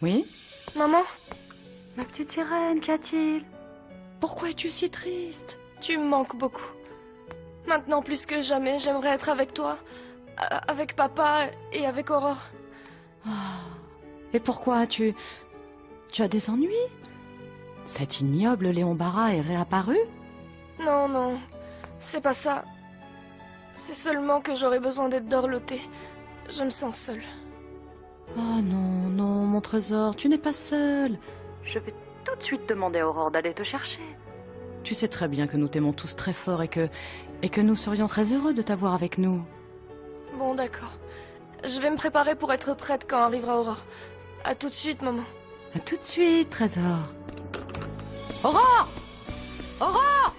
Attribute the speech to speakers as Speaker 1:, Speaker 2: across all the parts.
Speaker 1: Oui?
Speaker 2: Maman?
Speaker 1: Ma petite sirène, qu'y a-t-il? Pourquoi es-tu si triste?
Speaker 2: Tu me manques beaucoup. Maintenant plus que jamais, j'aimerais être avec toi, avec papa et avec Aurore.
Speaker 1: Et pourquoi tu as des ennuis? Cet ignoble Léon Barra est réapparu?
Speaker 2: Non, non, c'est pas ça. C'est seulement que j'aurais besoin d'être dorlotée. Je me sens seule.
Speaker 1: Oh non, non, mon trésor, tu n'es pas seul. Je vais tout de suite demander à Aurore d'aller te chercher. Tu sais très bien que nous t'aimons tous très fort et que nous serions très heureux de t'avoir avec nous.
Speaker 2: Bon, d'accord. Je vais me préparer pour être prête quand arrivera Aurore. À tout de suite, maman.
Speaker 1: À tout de suite, trésor. Aurore! Aurore!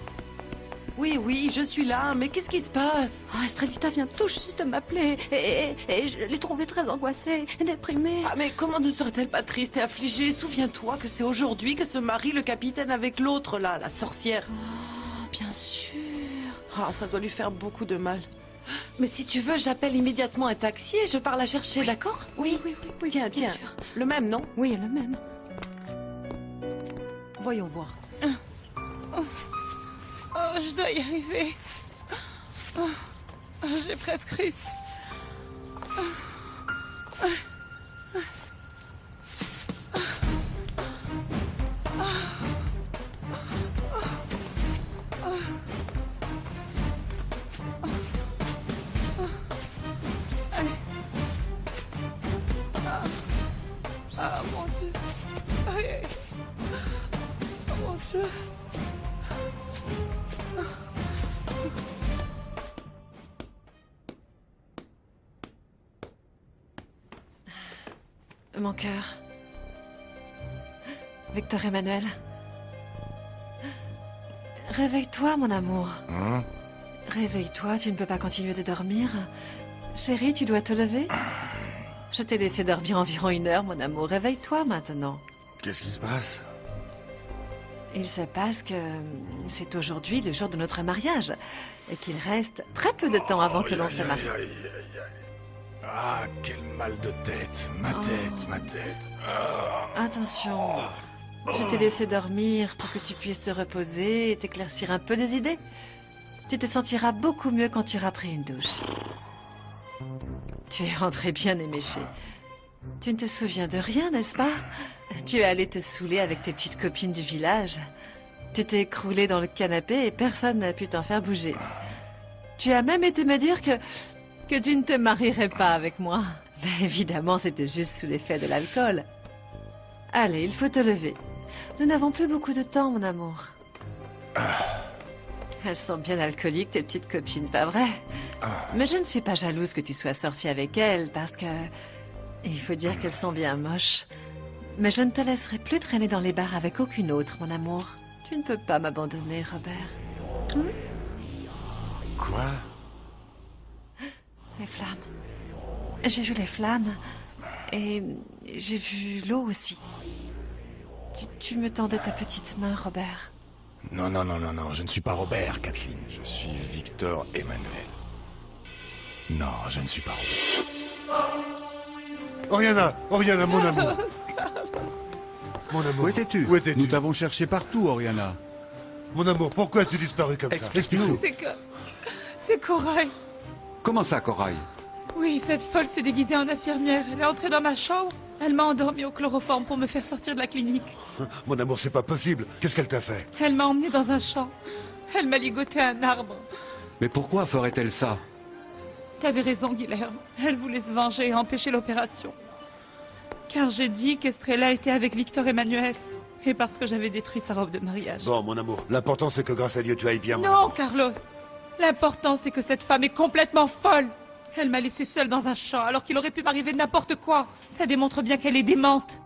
Speaker 3: Oui, oui, je suis là, mais qu'est-ce qui se passe?
Speaker 1: Ah, Estradita vient tout juste de m'appeler et je l'ai trouvée très angoissée et déprimée.
Speaker 3: Ah, mais comment ne serait-elle pas triste et affligée? Souviens-toi que c'est aujourd'hui que se marie le capitaine avec l'autre, là, la sorcière.
Speaker 1: Oh, bien sûr.
Speaker 3: Ah, ça doit lui faire beaucoup de mal. Mais si tu veux, j'appelle immédiatement un taxi et je pars la chercher,
Speaker 1: Oui.
Speaker 3: d'accord?
Speaker 1: Oui.
Speaker 3: Tiens,
Speaker 1: bien
Speaker 3: tiens,
Speaker 1: sûr.
Speaker 3: le même, non?
Speaker 1: Oui, le même.
Speaker 3: Voyons voir.
Speaker 4: Oh, je dois y arriver. J'ai presque réussi. Ah, mon Dieu. Aïe, aïe. Oh, mon Dieu.
Speaker 5: Mon cœur. Victor Emmanuel. Réveille-toi, mon amour.
Speaker 6: Hein?
Speaker 5: Réveille-toi, tu ne peux pas continuer de dormir. Chérie, tu dois te lever. Je t'ai laissé dormir environ 1 heure, mon amour. Réveille-toi maintenant.
Speaker 6: Qu'est-ce qui se passe?
Speaker 5: Il se passe que c'est aujourd'hui le jour de notre mariage et qu'il reste très peu de temps avant que l'on se marie.
Speaker 6: Ah, quel mal de tête. Ma tête.
Speaker 5: Attention, je t'ai laissé dormir pour que tu puisses te reposer et t'éclaircir un peu des idées. Tu te sentiras beaucoup mieux quand tu auras pris une douche. Tu es rentré bien éméché. Tu ne te souviens de rien, n'est-ce pas? Tu es allé te saouler avec tes petites copines du village. Tu t'es écroulé dans le canapé et personne n'a pu t'en faire bouger. Tu as même été me dire que tu ne te marierais pas avec moi. Mais évidemment, c'était juste sous l'effet de l'alcool. Allez, il faut te lever. Nous n'avons plus beaucoup de temps, mon amour. Elles sont bien alcooliques, tes petites copines, pas vrai? Mais je ne suis pas jalouse que tu sois sortie avec elles, parce que... il faut dire qu'elles sont bien moches. Mais je ne te laisserai plus traîner dans les bars avec aucune autre, mon amour. Tu ne peux pas m'abandonner, Robert.
Speaker 6: Quoi?
Speaker 5: Les flammes. J'ai vu les flammes. Et j'ai vu l'eau aussi. Tu me tendais ta petite main, Robert.
Speaker 6: Non, je ne suis pas Robert, Kathleen. Je suis Victor Emmanuel. Non, je ne suis pas Robert.
Speaker 7: Oriana, mon amour. Mon amour.
Speaker 8: Où étais-tu? Nous t'avons cherché partout, Oriana.
Speaker 7: Mon amour, pourquoi as-tu disparu comme ça? Explique-nous.
Speaker 4: C'est Corail.
Speaker 8: Comment ça, Corail?
Speaker 4: Oui, cette folle s'est déguisée en infirmière. Elle est entrée dans ma chambre. Elle m'a endormie au chloroforme pour me faire sortir de la clinique.
Speaker 7: Mon amour, c'est pas possible. Qu'est-ce qu'elle t'a fait?
Speaker 4: Elle m'a emmenée dans un champ. Elle m'a ligoté à un arbre.
Speaker 8: Mais pourquoi ferait-elle ça?
Speaker 4: T'avais raison, Guilherme. Elle voulait se venger et empêcher l'opération. Car j'ai dit qu'Estrella était avec Victor Emmanuel. Et parce que j'avais détruit sa robe de mariage.
Speaker 7: Bon, mon amour, l'important c'est que grâce à Dieu tu ailles bien.
Speaker 4: Non, Carlos. L'important, c'est que cette femme est complètement folle. Elle m'a laissée seule dans un champ alors qu'il aurait pu m'arriver n'importe quoi. Ça démontre bien qu'elle est démente.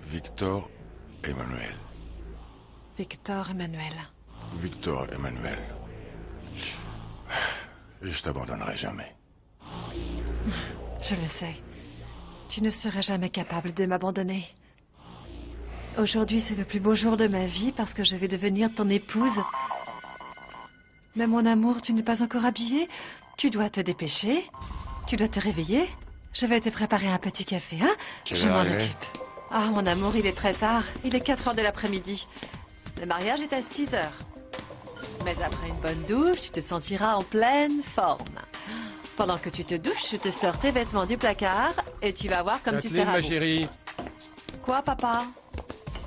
Speaker 6: Victor Emmanuel.
Speaker 5: Victor Emmanuel.
Speaker 6: Victor Emmanuel. Et je t'abandonnerai jamais.
Speaker 5: Je le sais. Tu ne serais jamais capable de m'abandonner. Aujourd'hui, c'est le plus beau jour de ma vie parce que je vais devenir ton épouse. Mais mon amour, tu n'es pas encore habillée. Tu dois te dépêcher. Tu dois te réveiller. Je vais te préparer un petit café, hein? Je m'en occupe. Ah, mon amour, il est très tard. Il est 4 heures de l'après-midi. Le mariage est à 6 heures. Mais après une bonne douche, tu te sentiras en pleine forme. Pendant que tu te douches, je te sors tes vêtements du placard et tu vas voir comme tu seras
Speaker 7: ma
Speaker 5: beau.
Speaker 7: chérie.
Speaker 5: Quoi, papa?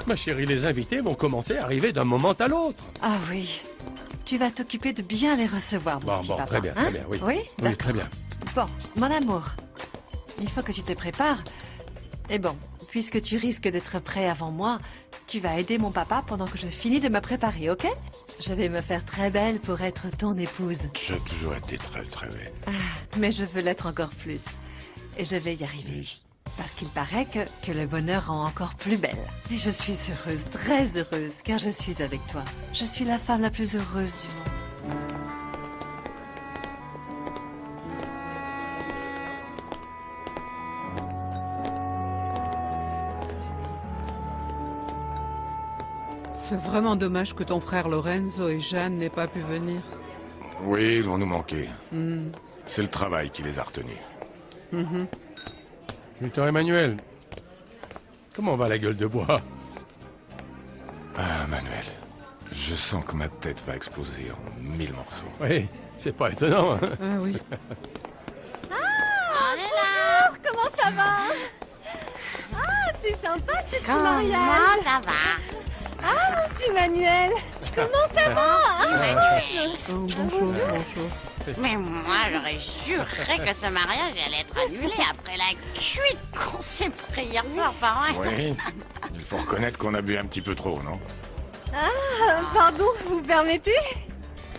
Speaker 7: Ma chérie, les invités vont commencer à arriver d'un moment à l'autre.
Speaker 5: Ah oui. Tu vas t'occuper de bien les recevoir, mon petit papa.
Speaker 7: Très bien,
Speaker 5: hein?
Speaker 7: oui.
Speaker 5: Oui,
Speaker 7: Oui, très bien.
Speaker 5: Bon, mon amour, il faut que tu te prépares. Et bon, puisque tu risques d'être prêt avant moi, tu vas aider mon papa pendant que je finis de me préparer, ok? Je vais me faire très belle pour être ton épouse.
Speaker 6: Tu as toujours été très très belle.
Speaker 5: Mais je veux l'être encore plus. Et je vais y arriver.
Speaker 6: Oui.
Speaker 5: Parce qu'il paraît que le bonheur rend encore plus belle. Et je suis heureuse, très heureuse, car je suis avec toi. Je suis la femme la plus heureuse du monde.
Speaker 9: C'est vraiment dommage que ton frère Lorenzo et Jeanne n'aient pas pu venir.
Speaker 6: Oui, ils vont nous manquer. C'est le travail qui les a retenus.
Speaker 7: Victor Emmanuel, comment va la gueule de bois?
Speaker 6: Ah, Manuel, je sens que ma tête va exploser en 1000 morceaux.
Speaker 7: Oui, c'est pas étonnant, hein?
Speaker 9: Ah oui.
Speaker 10: Bonjour, comment ça va? Ah, c'est sympa ce petit mariage.
Speaker 11: Comment ça va?
Speaker 10: Ah, mon petit Manuel, comment ça va?
Speaker 11: Manuel.
Speaker 9: Bonjour.
Speaker 11: Mais moi, j'aurais juré que ce mariage allait être annulé après la cuite qu'on s'est pris hier soir par un.
Speaker 6: Oui, il faut reconnaître qu'on a bu un petit peu trop, non?
Speaker 10: Pardon, vous permettez?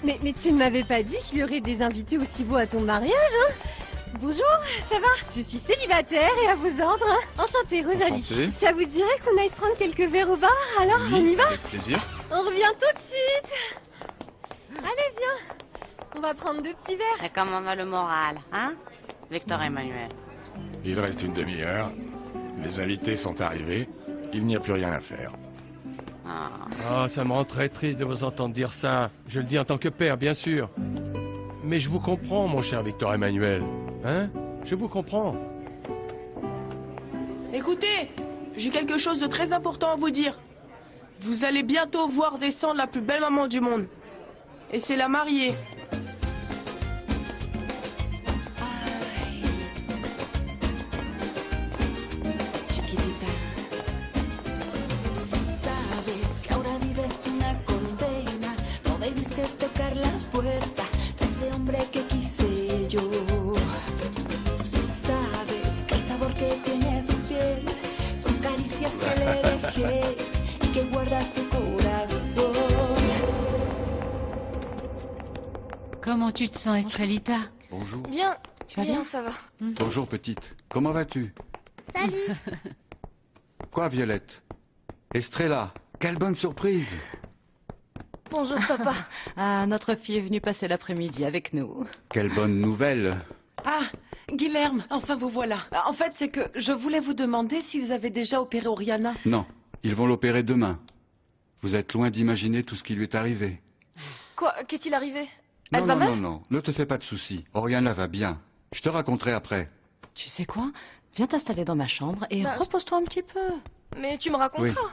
Speaker 10: Mais tu ne m'avais pas dit qu'il y aurait des invités aussi beaux à ton mariage, hein? Bonjour, ça va? Je suis célibataire et à vos ordres, hein? Enchantée, Rosalie.
Speaker 6: Enchanté.
Speaker 10: Ça vous dirait qu'on aille se prendre quelques verres au bar? Alors, on y va?
Speaker 6: Avec plaisir.
Speaker 10: On revient tout de suite. Allez, viens. On va prendre 2 petits verres.
Speaker 11: Et comment va le moral, hein, Victor Emmanuel?
Speaker 6: Il reste une demi-heure. Les invités sont arrivés. Il n'y a plus rien à faire.
Speaker 7: Ah, ça me rend très triste de vous entendre dire ça. Je le dis en tant que père, bien sûr. Mais je vous comprends, mon cher Victor Emmanuel. Hein? Je vous comprends.
Speaker 2: Écoutez, j'ai quelque chose de très important à vous dire. Vous allez bientôt voir descendre la plus belle maman du monde. Et c'est la mariée.
Speaker 12: Comment tu te sens, Estrellita?
Speaker 8: Bonjour.
Speaker 2: Bien,
Speaker 5: Tu vas bien?
Speaker 2: ça va.
Speaker 8: Bonjour, petite. Comment vas-tu?
Speaker 10: Salut.
Speaker 8: Quoi, Violette? Estrella, quelle bonne surprise!
Speaker 2: Bonjour, papa.
Speaker 1: Ah, notre fille est venue passer l'après-midi avec nous.
Speaker 8: Quelle bonne nouvelle!
Speaker 3: Ah, Guilherme, enfin vous voilà. En fait, c'est que je voulais vous demander s'ils avaient déjà opéré Oriana.
Speaker 8: Non, ils vont l'opérer demain. Vous êtes loin d'imaginer tout ce qui lui est arrivé.
Speaker 2: Quoi? Qu'est-il arrivé? Elle
Speaker 8: Non,
Speaker 2: va
Speaker 8: non,
Speaker 2: mal?
Speaker 8: non, non, ne te fais pas de soucis. Oriana va bien. Je te raconterai après.
Speaker 1: Tu sais quoi? Viens t'installer dans ma chambre et
Speaker 2: Bah,
Speaker 1: repose-toi un petit peu.
Speaker 2: Mais tu me raconteras.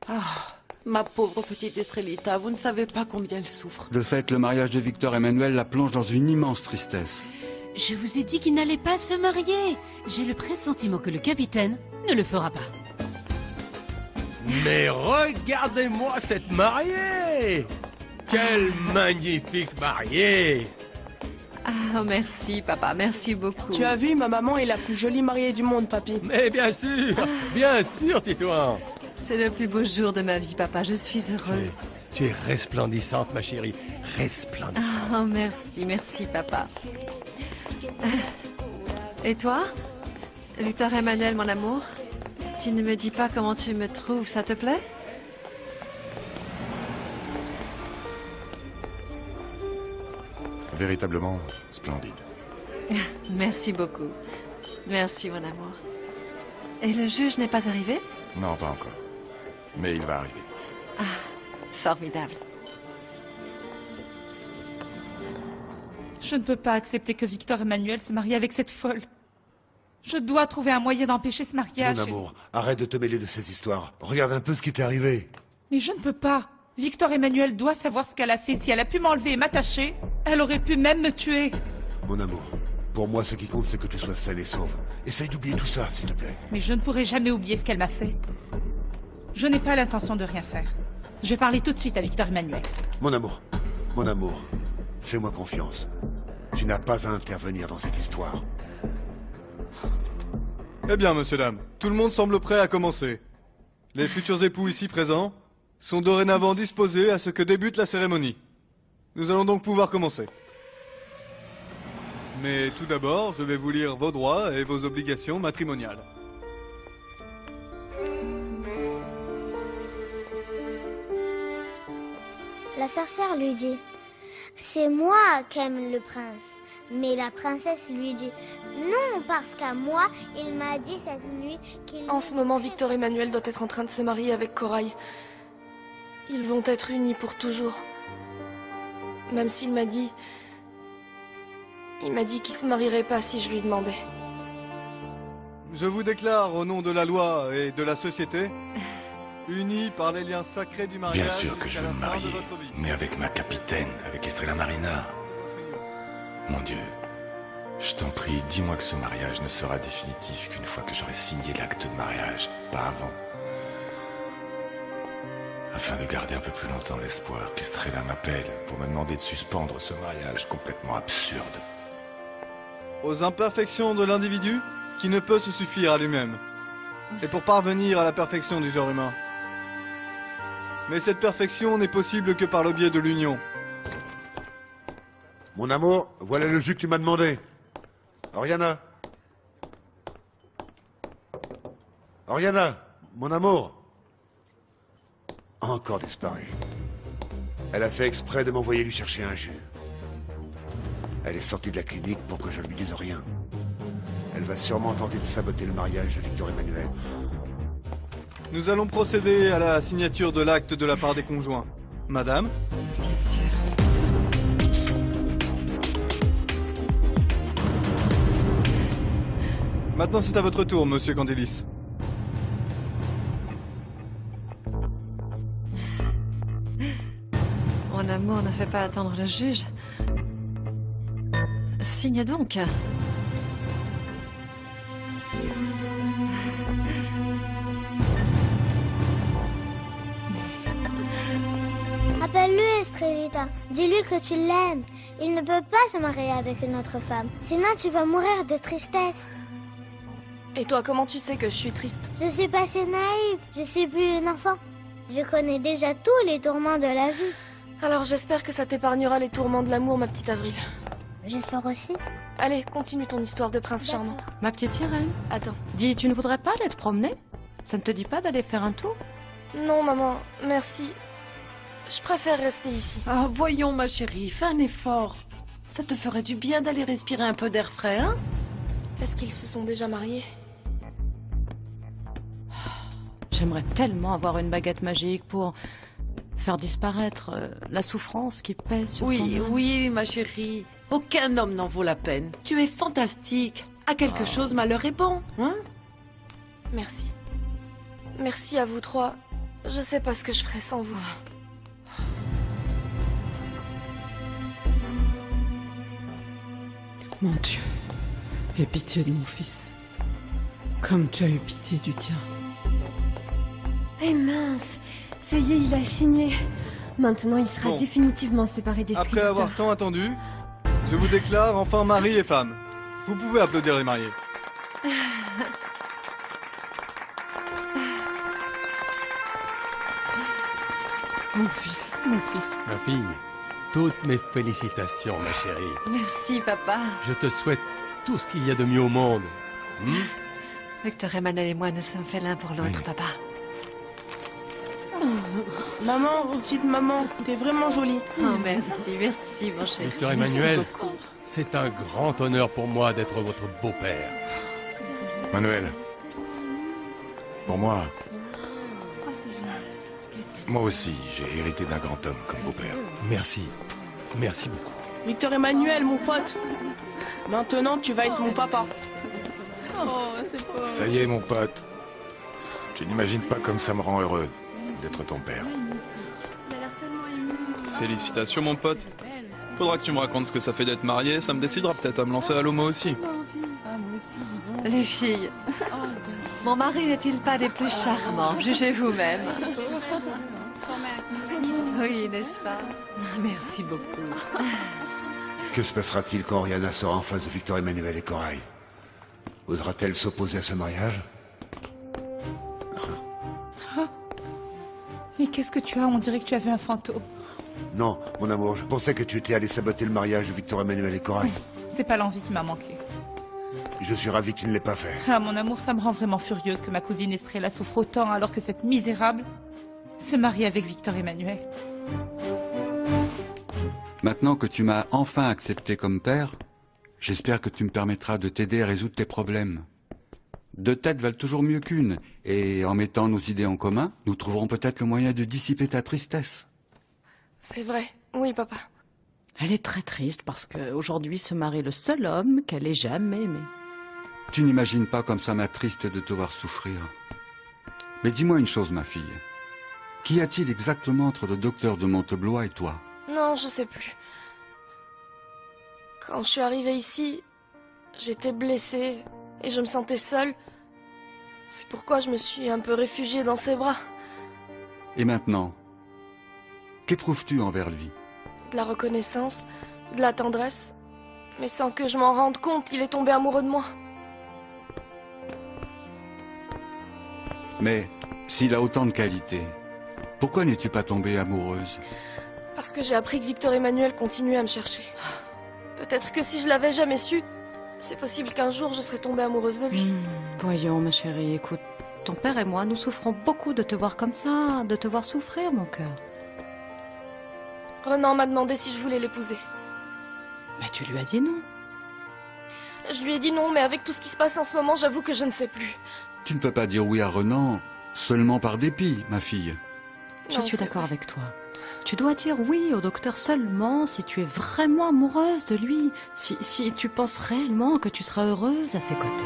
Speaker 3: Ah, ma pauvre petite Estrellita, vous ne savez pas combien elle souffre.
Speaker 8: De fait, le mariage de Victor Emmanuel la plonge dans une immense tristesse.
Speaker 12: Je vous ai dit qu'il n'allait pas se marier. J'ai le pressentiment que le capitaine ne le fera pas.
Speaker 7: Mais regardez-moi cette mariée! Quelle magnifique mariée!
Speaker 5: Ah, merci, papa, merci beaucoup.
Speaker 2: Tu as vu, ma maman est la plus jolie mariée du monde, papy.
Speaker 7: Mais bien sûr, Titouan!
Speaker 5: C'est le plus beau jour de ma vie, papa. Je suis heureuse.
Speaker 7: Tu es resplendissante, ma chérie. Resplendissante.
Speaker 5: Oh, merci, merci, papa. Et toi, Victor Emmanuel, mon amour? Tu ne me dis pas comment tu me trouves, ça te plaît?
Speaker 6: Véritablement splendide.
Speaker 5: Merci beaucoup. Merci, mon amour. Et le juge n'est pas arrivé?
Speaker 6: Non, pas encore. Mais il va arriver.
Speaker 5: Formidable.
Speaker 4: Je ne peux pas accepter que Victor Emmanuel se marie avec cette folle. Je dois trouver un moyen d'empêcher ce mariage.
Speaker 13: Mon amour, arrête de te mêler de ces histoires. Regarde un peu ce qui t'est arrivé.
Speaker 4: Mais je ne peux pas. Victor Emmanuel doit savoir ce qu'elle a fait. Si elle a pu m'enlever et m'attacher, elle aurait pu même me tuer.
Speaker 13: Mon amour, pour moi, ce qui compte, c'est que tu sois saine et sauve. Essaye d'oublier tout ça, s'il te plaît.
Speaker 4: Mais je ne pourrai jamais oublier ce qu'elle m'a fait. Je n'ai pas l'intention de rien faire. Je vais parler tout de suite à Victor Emmanuel.
Speaker 13: Mon amour, fais-moi confiance. Tu n'as pas à intervenir dans cette histoire.
Speaker 14: Eh bien, monsieur, dame, tout le monde semble prêt à commencer. Les futurs époux ici présents sont dorénavant disposés à ce que débute la cérémonie. Nous allons donc pouvoir commencer. Mais tout d'abord, je vais vous lire vos droits et vos obligations matrimoniales.
Speaker 15: La sorcière lui dit « C'est moi qu'aime le prince ». Mais la princesse lui dit « Non, parce qu'à moi, il m'a dit cette nuit qu'il... »
Speaker 2: En ce moment, Victor Emmanuel doit être en train de se marier avec Corail. Ils vont être unis pour toujours. Même s'il m'a dit... Il m'a dit qu'il se marierait pas si je lui demandais.
Speaker 14: Je vous déclare au nom de la loi et de la société, unis par les liens sacrés du mariage...
Speaker 6: Bien sûr que je veux me marier, mais avec ma capitaine, avec Estrella Marina. Mon Dieu, je t'en prie, dis-moi que ce mariage ne sera définitif qu'une fois que j'aurai signé l'acte de mariage, pas avant. Afin de garder un peu plus longtemps l'espoir qu'Estrella m'appelle pour me demander de suspendre ce mariage complètement absurde.
Speaker 14: Aux imperfections de l'individu qui ne peut se suffire à lui-même, et pour parvenir à la perfection du genre humain. Mais cette perfection n'est possible que par le biais de l'union.
Speaker 13: Mon amour, voilà le jus que tu m'as demandé. Oriana. Oriana, mon amour. Encore disparu. Elle a fait exprès de m'envoyer lui chercher un jus. Elle est sortie de la clinique pour que je lui dise rien. Elle va sûrement tenter de saboter le mariage de Victor Emmanuel.
Speaker 14: Nous allons procéder à la signature de l'acte de la part des conjoints. Madame?
Speaker 5: Bien sûr.
Speaker 14: Maintenant, c'est à votre tour, monsieur Candelis.
Speaker 5: Mon amour, ne fais pas attendre le juge. Signe donc.
Speaker 15: Appelle-le, Estrellita. Dis-lui que tu l'aimes. Il ne peut pas se marier avec une autre femme. Sinon, tu vas mourir de tristesse.
Speaker 2: Et toi, comment tu sais que je suis triste?
Speaker 15: Je suis passée naïve. Je suis plus une enfant. Je connais déjà tous les tourments de la vie.
Speaker 2: Alors j'espère que ça t'épargnera les tourments de l'amour, ma petite Avril.
Speaker 15: J'espère aussi.
Speaker 2: Allez, continue ton histoire de prince charmant.
Speaker 1: Ma petite Irène.
Speaker 2: Attends.
Speaker 1: Dis, tu ne voudrais pas aller te promener? Ça ne te dit pas d'aller faire un tour?
Speaker 2: Non, maman, merci. Je préfère rester ici.
Speaker 3: Ah, voyons, ma chérie, fais un effort. Ça te ferait du bien d'aller respirer un peu d'air frais, hein?
Speaker 2: Est-ce qu'ils se sont déjà mariés?
Speaker 1: J'aimerais tellement avoir une baguette magique pour faire disparaître la souffrance qui pèse sur ton âme.
Speaker 3: Oui, ma chérie. Aucun homme n'en vaut la peine. Tu es fantastique. À quelque chose, malheur est bon, hein?
Speaker 2: Merci. Merci à vous trois. Je sais pas ce que je ferais sans vous.
Speaker 9: Mon Dieu, aie pitié de mon fils. Comme tu as eu pitié du tien.
Speaker 10: Eh mince, ça y est, il a signé. Maintenant, il sera définitivement séparé des
Speaker 14: Après avoir tant attendu, je vous déclare enfin mari et femme. Vous pouvez applaudir les mariés.
Speaker 9: Mon fils, mon fils.
Speaker 7: Ma fille, toutes mes félicitations, ma chérie.
Speaker 5: Merci, papa.
Speaker 7: Je te souhaite tout ce qu'il y a de mieux au monde.
Speaker 5: Victor Emmanuel et moi, nous sommes faits l'un pour l'autre, papa.
Speaker 2: Maman, petite maman, t'es vraiment jolie.
Speaker 5: Oh, merci, merci, mon chéri.
Speaker 7: Victor Emmanuel, c'est un grand honneur pour moi d'être votre beau-père.
Speaker 6: Manuel, pour moi, moi aussi, j'ai hérité d'un grand homme comme beau-père.
Speaker 7: Merci. Merci beaucoup.
Speaker 16: Victor Emmanuel, mon pote. Maintenant, tu vas être mon papa.
Speaker 2: Oh, c'est pas...
Speaker 6: Ça y est, mon pote. Tu n'imagines pas comme ça me rend heureux d'être ton père.
Speaker 2: Il a l'air tellement ému.
Speaker 17: Félicitations, mon pote. Faudra que tu me racontes ce que ça fait d'être marié, ça me décidera peut-être à me lancer à l'homo aussi.
Speaker 5: Les filles, mon mari n'est-il pas des plus charmants? Jugez vous-même. Oui, n'est-ce pas? Merci beaucoup.
Speaker 13: Que se passera-t-il quand Oriana sera en face de Victor Emmanuel et Corail? Osera-t-elle s'opposer à ce mariage?
Speaker 4: Mais qu'est-ce que tu as? On dirait que tu avais un fantôme.
Speaker 13: Non, mon amour, je pensais que tu étais allé saboter le mariage de Victor Emmanuel et Corail.
Speaker 4: C'est pas l'envie qui m'a manqué.
Speaker 13: Je suis ravi que tu ne l'aies pas fait.
Speaker 4: Ah, mon amour, ça me rend vraiment furieuse que ma cousine Estrella souffre autant alors que cette misérable se marie avec Victor Emmanuel.
Speaker 8: Maintenant que tu m'as enfin accepté comme père, j'espère que tu me permettras de t'aider à résoudre tes problèmes. Deux têtes valent toujours mieux qu'une, et en mettant nos idées en commun, nous trouverons peut-être le moyen de dissiper ta tristesse.
Speaker 2: C'est vrai. Oui, papa.
Speaker 1: Elle est très triste parce qu'aujourd'hui se marie le seul homme qu'elle ait jamais aimé.
Speaker 8: Tu n'imagines pas comme ça m'attriste de te voir souffrir. Mais dis-moi une chose, ma fille. Qu'y a-t-il exactement entre le docteur de Monteblois et toi?
Speaker 2: Non, je sais plus. Quand je suis arrivée ici, j'étais blessée et je me sentais seule. C'est pourquoi je me suis un peu réfugiée dans ses bras.
Speaker 8: Et maintenant, qu'éprouves-tu envers lui?
Speaker 2: De la reconnaissance, de la tendresse. Mais sans que je m'en rende compte, il est tombé amoureux de moi.
Speaker 8: Mais s'il a autant de qualités, pourquoi n'es-tu pas tombée amoureuse?
Speaker 2: Parce que j'ai appris que Victor Emmanuel continuait à me chercher. Peut-être que si je l'avais jamais su, c'est possible qu'un jour je serais tombée amoureuse de lui.
Speaker 1: Voyons, ma chérie, écoute, ton père et moi, nous souffrons beaucoup de te voir comme ça, de te voir souffrir, mon cœur.
Speaker 2: Renan m'a demandé si je voulais l'épouser.
Speaker 1: Mais tu lui as dit non.
Speaker 2: Je lui ai dit non, mais avec tout ce qui se passe en ce moment, j'avoue que je ne sais plus.
Speaker 8: Tu ne peux pas dire oui à Renan seulement par dépit, ma fille.
Speaker 1: Je suis d'accord avec toi. Tu dois dire oui au docteur seulement si tu es vraiment amoureuse de lui, si tu penses réellement que tu seras heureuse à ses côtés.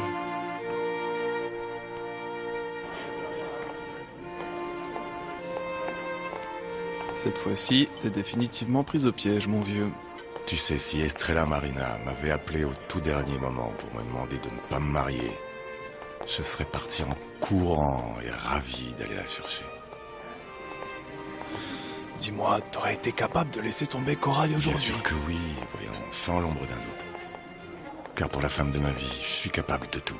Speaker 17: Cette fois-ci, t'es définitivement prise au piège, mon vieux.
Speaker 6: Tu sais, si Estrella Marina m'avait appelé au tout dernier moment pour me demander de ne pas me marier, je serais parti en courant et ravi d'aller la chercher.
Speaker 18: Dis-moi, t'aurais été capable de laisser tomber Corail aujourd'hui?
Speaker 6: Bien sûr que oui, voyons, sans l'ombre d'un doute. Car pour la femme de ma vie, je suis capable de tout.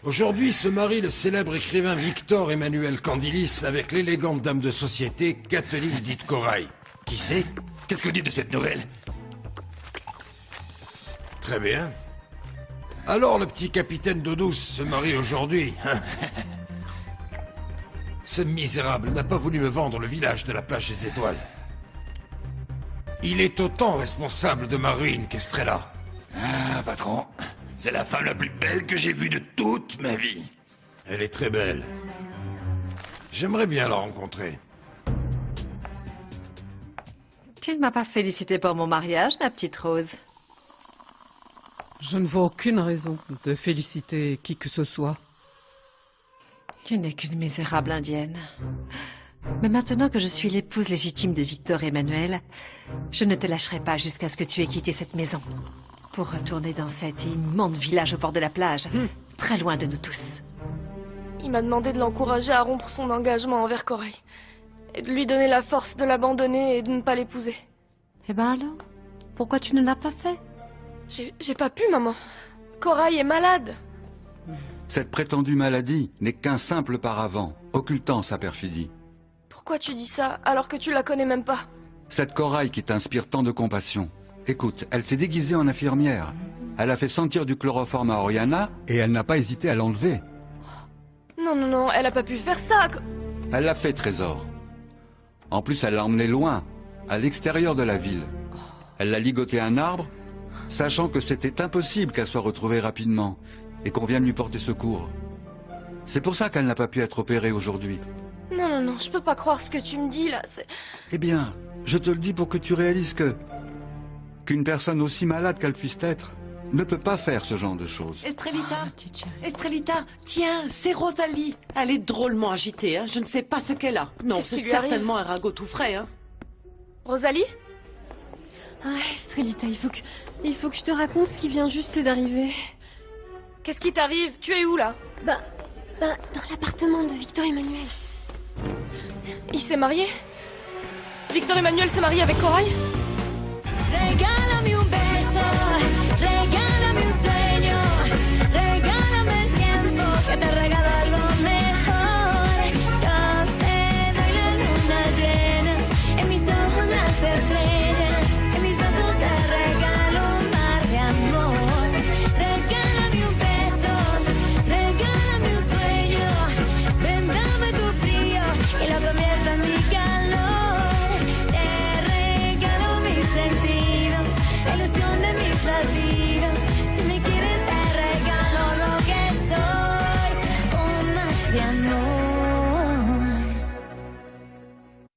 Speaker 19: Aujourd'hui se marie le célèbre écrivain Victor Emmanuel Candilis avec l'élégante dame de société catholique dite Corail. Qui c'est?
Speaker 18: Qu'est-ce que vous dites de cette nouvelle?
Speaker 19: Très bien. Alors le petit capitaine d'eau douce se marie aujourd'hui, hein? Ce misérable n'a pas voulu me vendre le village de la plage des étoiles. Il est autant responsable de ma ruine qu'Estrella.
Speaker 18: Ah, patron, c'est la femme la plus belle que j'ai vue de toute ma vie.
Speaker 19: Elle est très belle. J'aimerais bien la rencontrer.
Speaker 5: Tu ne m'as pas félicité pour mon mariage, ma petite Rose.
Speaker 9: Je ne vois aucune raison de féliciter qui que ce soit.
Speaker 5: Tu n'es qu'une misérable indienne. Mais maintenant que je suis l'épouse légitime de Victor Emmanuel, je ne te lâcherai pas jusqu'à ce que tu aies quitté cette maison. Pour retourner dans cet immonde village au bord de la plage, très loin de nous tous.
Speaker 2: Il m'a demandé de l'encourager à rompre son engagement envers Corail. Et de lui donner la force de l'abandonner et de ne pas l'épouser.
Speaker 1: Eh ben alors, pourquoi tu ne l'as pas fait?
Speaker 2: J'ai pas pu, maman. Corail est malade.
Speaker 8: Cette prétendue maladie n'est qu'un simple paravent, occultant sa perfidie.
Speaker 2: Pourquoi tu dis ça alors que tu la connais même pas?
Speaker 8: Cette Corail qui t'inspire tant de compassion. Écoute, elle s'est déguisée en infirmière. Elle a fait sentir du chloroforme à Oriana et elle n'a pas hésité à l'enlever.
Speaker 2: Non, non, non, elle a pas pu faire ça.
Speaker 8: Elle l'a fait, Trésor. En plus, elle l'a emmenée loin, à l'extérieur de la ville. Elle l'a ligoté à un arbre, sachant que c'était impossible qu'elle soit retrouvée rapidement et qu'on vienne lui porter secours. C'est pour ça qu'elle n'a pas pu être opérée aujourd'hui.
Speaker 2: Non, non, non, je peux pas croire ce que tu me dis là, c'est...
Speaker 8: Eh bien, je te le dis pour que tu réalises qu'une personne aussi malade qu'elle puisse être ne peut pas faire ce genre de choses.
Speaker 3: Estrellita, Estrellita, tiens, c'est Rosalie. Elle est drôlement agitée, hein. Je ne sais pas ce qu'elle a. Non,
Speaker 2: Qu'est-ce
Speaker 3: c'est
Speaker 2: qui lui arrive?
Speaker 3: certainement un ragot tout frais, hein.
Speaker 2: Rosalie?
Speaker 10: Ah, Estrellita, il faut que je te raconte ce qui vient juste d'arriver.
Speaker 2: Qu'est-ce qui t'arrive? Tu es où là?
Speaker 10: Bah, dans l'appartement de Victor Emmanuel.
Speaker 2: Il s'est marié? Victor Emmanuel s'est marié avec Corail?
Speaker 20: Regálame un beso, regálame un sueño, regálame el tiempo que te regala